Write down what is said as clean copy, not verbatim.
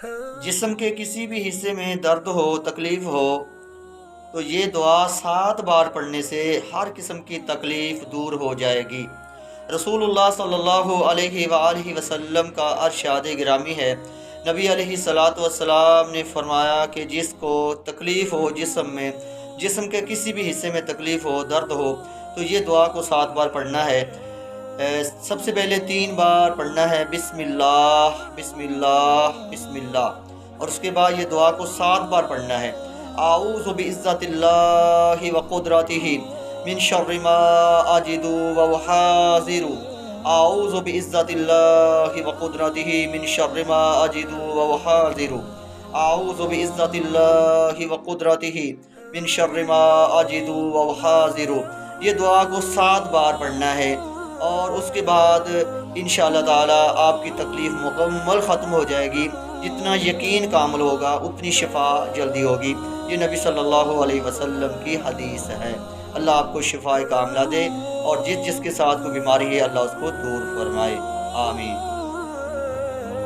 جسم کے کسی بھی حصے میں درد ہو، تکلیف ہو، تو یہ دعا 7 بار پڑھنے سے ہر قسم کی تکلیف دور ہو جائے گی۔ رسول اللہ صلی اللہ علیہ وآلہ وسلم کا ارشاد گرامی ہے، نبی علیہ الصلاۃ والسلام نے فرمایا کہ جس کو تکلیف ہو جسم کے کسی بھی حصے میں تکلیف ہو، درد ہو، تو یہ دعا کو 7 بار پڑھنا ہے۔ سب سے پہلے 3 بار پڑھنا ہے بسم اللہ بسم اللہ بسم اللہ، اور اس کے بعد یہ دعا کو 7 بار پڑھنا ہے۔ اعوذ بعزت اللہ وقدرتہ من شر ما اجد واحاذر، اعوذ بعزت اللہ وقدرتہ من شر ما اجد واحاذر، اعوذ بعزت اللہ وقدرتہ من شر ما اجد واحاذر۔ یہ دعا کو 7 بار پڑھنا ہے، اور اس کے بعد انشاءاللہ تعالی آپ کی تکلیف مکمل ختم ہو جائے گی۔ جتنا یقین کامل ہوگا اتنی شفا جلدی ہوگی۔ یہ نبی صلی اللہ علیہ وسلم کی حدیث ہے۔ اللہ آپ کو شفا کاملہ دے، اور جس کے ساتھ کوئی بیماری ہے اللہ اس کو دور فرمائے، آمین۔